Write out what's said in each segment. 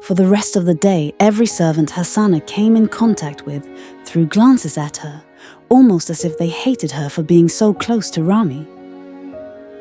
For the rest of the day, every servant Hassana came in contact with threw glances at her, almost as if they hated her for being so close to Rami.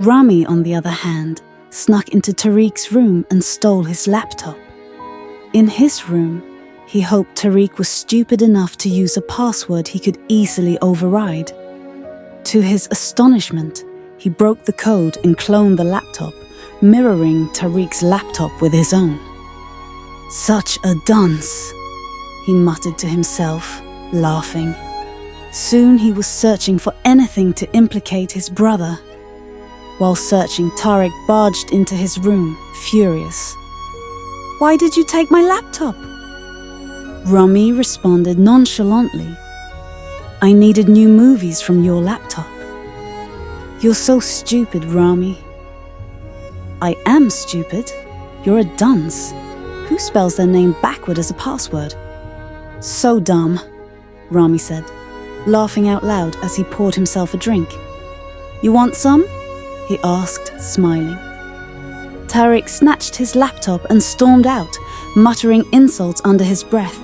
Rami, on the other hand, snuck into Tariq's room and stole his laptop. In his room, he hoped Tariq was stupid enough to use a password he could easily override. To his astonishment, he broke the code and cloned the laptop, mirroring Tariq's laptop with his own. "Such a dunce," he muttered to himself, laughing. Soon he was searching for anything to implicate his brother. While searching, Tariq barged into his room, furious. "Why did you take my laptop?" Rami responded nonchalantly. "I needed new movies from your laptop." "You're so stupid, Rami." "I am stupid. You're a dunce. Who spells their name backward as a password?" "So dumb," Rami said, laughing out loud as he poured himself a drink. "You want some?" he asked, smiling. Tariq snatched his laptop and stormed out, muttering insults under his breath.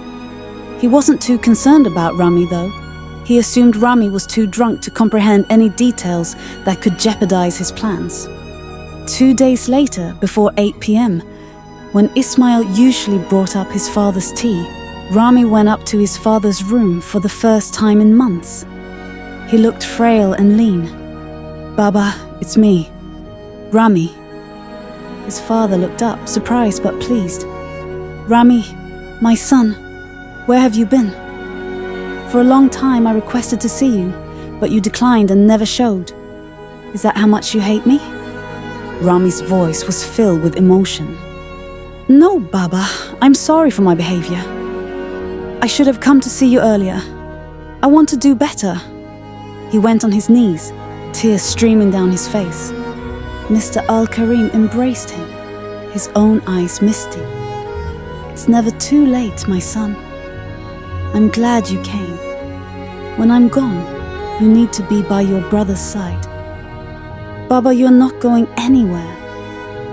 He wasn't too concerned about Rami, though. He assumed Rami was too drunk to comprehend any details that could jeopardize his plans. 2 days later, before 8 p.m., when Ismail usually brought up his father's tea, Rami went up to his father's room for the first time in months. He looked frail and lean. "Baba, it's me, Rami." His father looked up, surprised but pleased. "Rami, my son, where have you been? For a long time I requested to see you, but you declined and never showed. Is that how much you hate me?" Rami's voice was filled with emotion. "No, Baba, I'm sorry for my behavior. I should have come to see you earlier. I want to do better." He went on his knees, tears streaming down his face. Mr. Al-Karim embraced him, his own eyes misty. "It's never too late, my son. I'm glad you came. When I'm gone, you need to be by your brother's side. Baba, you're not going anywhere.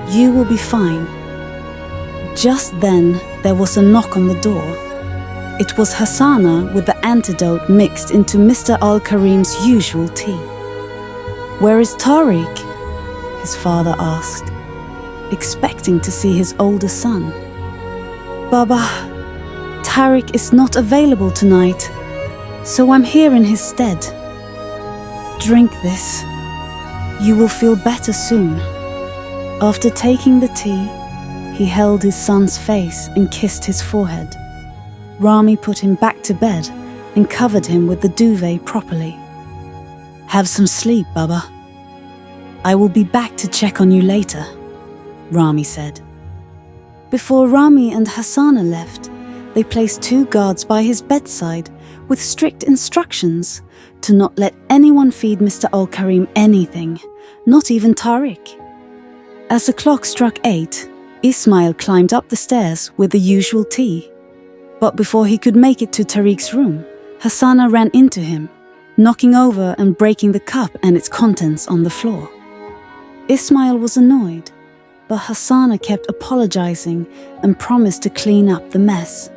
You will be fine." Just then, there was a knock on the door. It was Hassana with the antidote mixed into Mr. Al-Karim's usual tea. "Where is Tariq?" his father asked, expecting to see his older son. "Baba, Tariq is not available tonight, so I'm here in his stead. Drink this. You will feel better soon." After taking the tea, he held his son's face and kissed his forehead. Rami put him back to bed and covered him with the duvet properly. "Have some sleep, Baba. I will be back to check on you later," Rami said. Before Rami and Hassana left, they placed 2 guards by his bedside with strict instructions to not let anyone feed Mr. Al-Karim anything, not even Tariq. As the clock struck 8, Ismail climbed up the stairs with the usual tea. But before he could make it to Tariq's room, Hassana ran into him, knocking over and breaking the cup and its contents on the floor. Ismail was annoyed, but Hassana kept apologizing and promised to clean up the mess.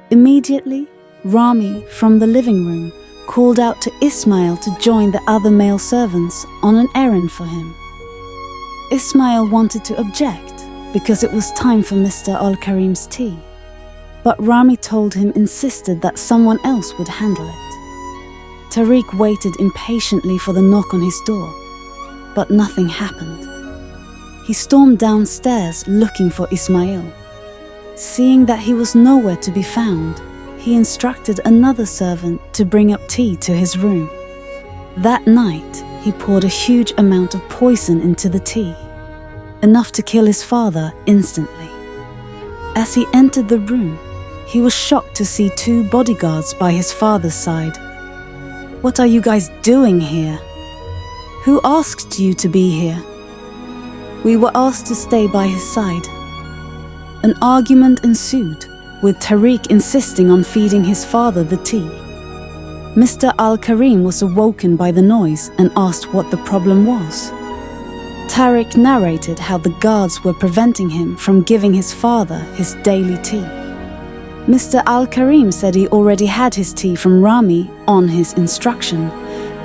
Immediately, Rami, from the living room, called out to Ismail to join the other male servants on an errand for him. Ismail wanted to object because it was time for Mr. Al-Karim's tea, but Rami told him insisted that someone else would handle it. Tariq waited impatiently for the knock on his door, but nothing happened. He stormed downstairs looking for Ismail. Seeing that he was nowhere to be found, he instructed another servant to bring up tea to his room. That night, he poured a huge amount of poison into the tea, enough to kill his father instantly. As he entered the room, he was shocked to see 2 bodyguards by his father's side. "What are you guys doing here? Who asked you to be here?" "We were asked to stay by his side." An argument ensued, with Tariq insisting on feeding his father the tea. Mr. Al-Karim was awoken by the noise and asked what the problem was. Tariq narrated how the guards were preventing him from giving his father his daily tea. Mr. Al-Karim said he already had his tea from Rami on his instruction,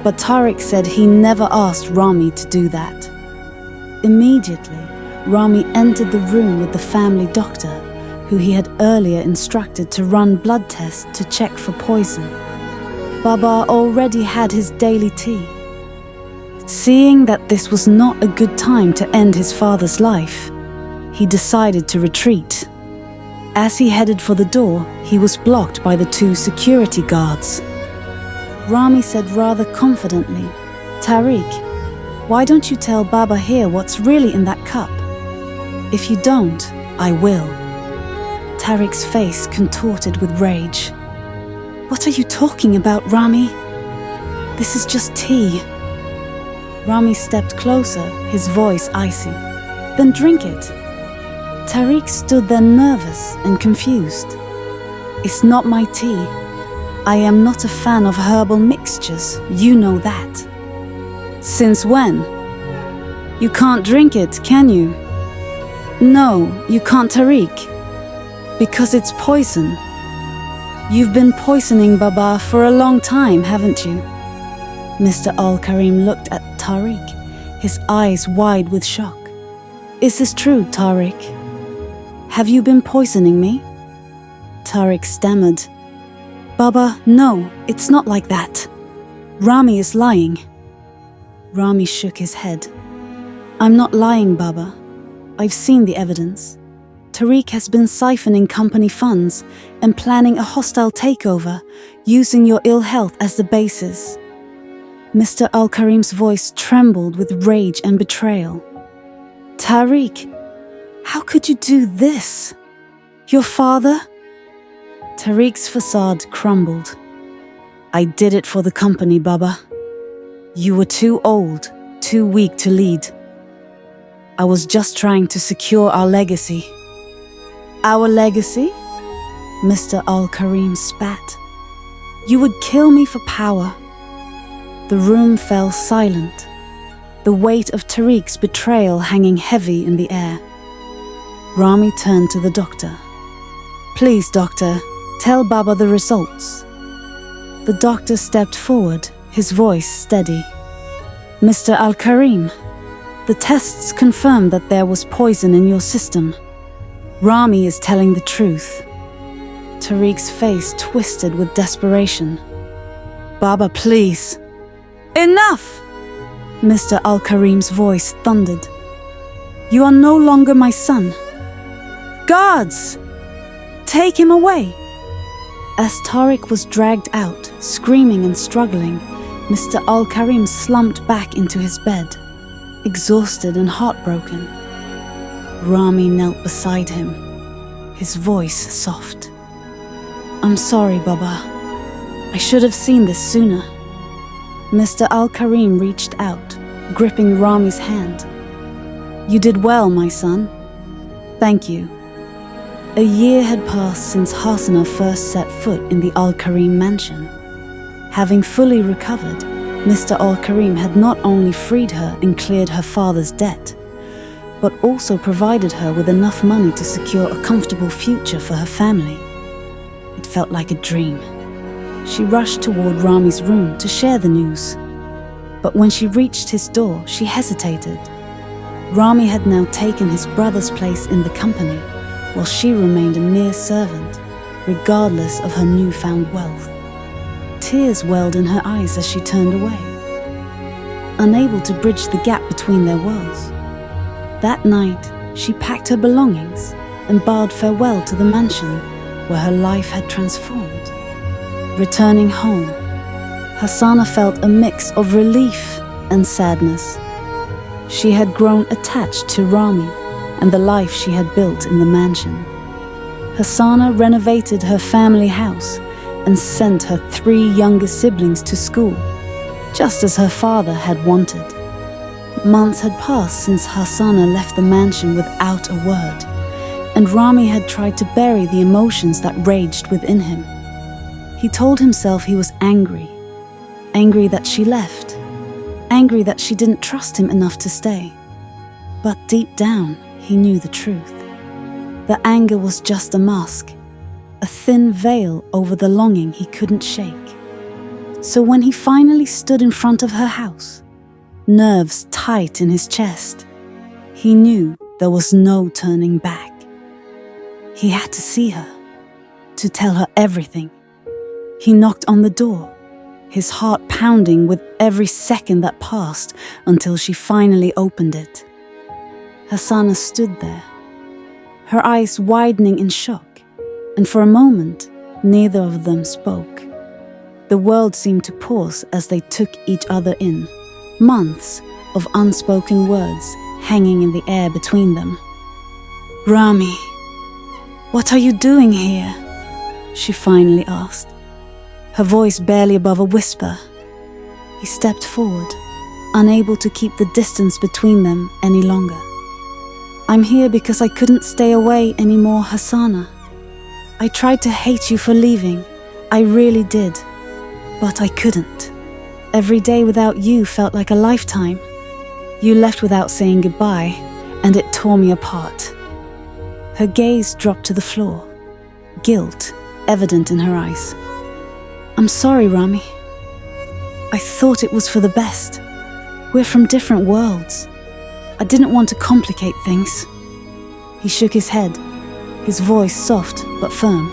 but Tariq said he never asked Rami to do that. Immediately, Rami entered the room with the family doctor, who he had earlier instructed to run blood tests to check for poison. Baba already had his daily tea. Seeing that this was not a good time to end his father's life, he decided to retreat. As he headed for the door, he was blocked by the two security guards. Rami said rather confidently, "Tariq, why don't you tell Baba here what's really in that cup? If you don't, I will." Tariq's face contorted with rage. "What are you talking about, Rami? This is just tea." Rami stepped closer, his voice icy. "Then drink it." Tariq stood there nervous and confused. "It's not my tea. I am not a fan of herbal mixtures, you know that." "Since when? You can't drink it, can you?" "No, you can't, Tariq. Because it's poison. You've been poisoning Baba for a long time, haven't you?" Mr. Al-Karim looked at Tariq, his eyes wide with shock. "Is this true, Tariq? Have you been poisoning me?" Tariq stammered, "Baba, no, it's not like that. Rami is lying." Rami shook his head. "I'm not lying, Baba. I've seen the evidence. Tariq has been siphoning company funds and planning a hostile takeover, using your ill health as the basis." Mr. Al-Karim's voice trembled with rage and betrayal. "Tariq, how could you do this? Your father?" Tariq's facade crumbled. "I did it for the company, Baba. You were too old, too weak to lead. I was just trying to secure our legacy." "Our legacy?" Mr. Al-Karim spat. "You would kill me for power." The room fell silent, the weight of Tariq's betrayal hanging heavy in the air. Rami turned to the doctor. "Please, doctor, tell Baba the results." The doctor stepped forward, his voice steady. "Mr. Al-Karim, the tests confirmed that there was poison in your system. Rami is telling the truth." Tariq's face twisted with desperation. "Baba, please." "Enough!" Mr. Al-Karim's voice thundered. "You are no longer my son. Guards! Take him away!" As Tariq was dragged out, screaming and struggling, Mr. Al-Karim slumped back into his bed, exhausted and heartbroken. Rami knelt beside him, his voice soft. "I'm sorry, Baba. I should have seen this sooner." Mr. Al-Karim reached out, gripping Rami's hand. "You did well, my son. Thank you." A year had passed since Hasana first set foot in the Al-Karim mansion. Having fully recovered, Mr. Al-Karim had not only freed her and cleared her father's debt, but also provided her with enough money to secure a comfortable future for her family. It felt like a dream. She rushed toward Rami's room to share the news. But when she reached his door, she hesitated. Rami had now taken his brother's place in the company, while she remained a mere servant, regardless of her newfound wealth. Tears welled in her eyes as she turned away, unable to bridge the gap between their worlds. That night, she packed her belongings and bade farewell to the mansion where her life had transformed. Returning home, Hasana felt a mix of relief and sadness. She had grown attached to Rami and the life she had built in the mansion. Hasana renovated her family house and sent her 3 younger siblings to school, just as her father had wanted. Months had passed since Hasana left the mansion without a word, and Rami had tried to bury the emotions that raged within him. He told himself he was angry that she left, angry that she didn't trust him enough to stay. But deep down, he knew the truth. The anger was just a mask, a thin veil over the longing he couldn't shake. So when he finally stood in front of her house, nerves tight in his chest, he knew there was no turning back. He had to see her, to tell her everything. He knocked on the door, his heart pounding with every second that passed until she finally opened it. Hasana stood there, her eyes widening in shock, and for a moment, neither of them spoke. The world seemed to pause as they took each other in, months of unspoken words hanging in the air between them. "Rami, what are you doing here?" she finally asked, her voice barely above a whisper. He stepped forward, unable to keep the distance between them any longer. "I'm here because I couldn't stay away anymore, Hasana. I tried to hate you for leaving, I really did, but I couldn't. Every day without you felt like a lifetime. You left without saying goodbye, and it tore me apart." Her gaze dropped to the floor, guilt evident in her eyes. "I'm sorry, Rami. I thought it was for the best. We're from different worlds. I didn't want to complicate things." He shook his head, his voice soft but firm.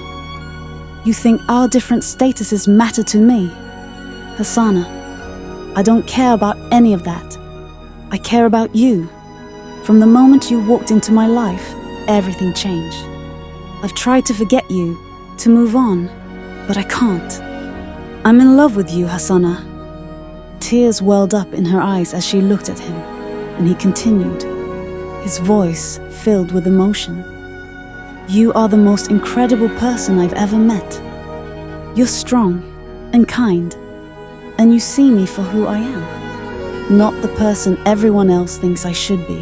"You think our different statuses matter to me? Hasana, I don't care about any of that. I care about you. From the moment you walked into my life, everything changed. I've tried to forget you, to move on, but I can't. I'm in love with you, Hasana." Tears welled up in her eyes as she looked at him, and he continued, his voice filled with emotion. "You are the most incredible person I've ever met. You're strong and kind, and you see me for who I am, not the person everyone else thinks I should be.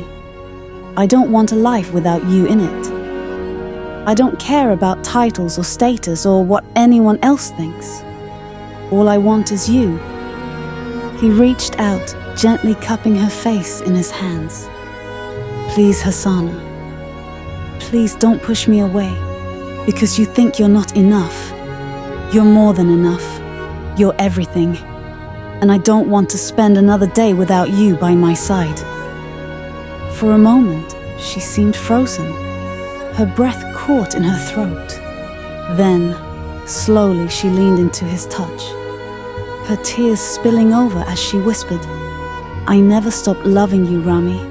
I don't want a life without you in it. I don't care about titles or status or what anyone else thinks. All I want is you." He reached out, gently cupping her face in his hands. "Please, Hasana, please don't push me away because you think you're not enough. You're more than enough. You're everything. And I don't want to spend another day without you by my side." For a moment, she seemed frozen, her breath caught in her throat. Then, slowly she leaned into his touch, her tears spilling over as she whispered, "I never stopped loving you, Rami.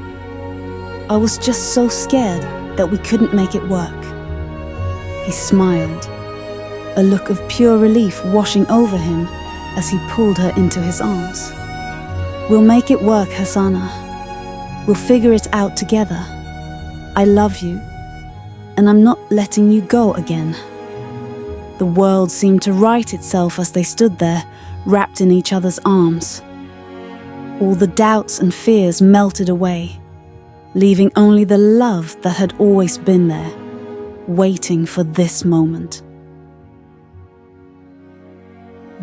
I was just so scared that we couldn't make it work." He smiled, a look of pure relief washing over him as he pulled her into his arms. "We'll make it work, Hasana. We'll figure it out together. I love you, and I'm not letting you go again." The world seemed to right itself as they stood there, wrapped in each other's arms. All the doubts and fears melted away, leaving only the love that had always been there, waiting for this moment.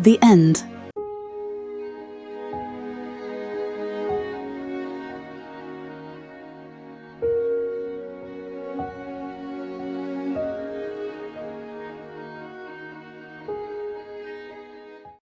The end.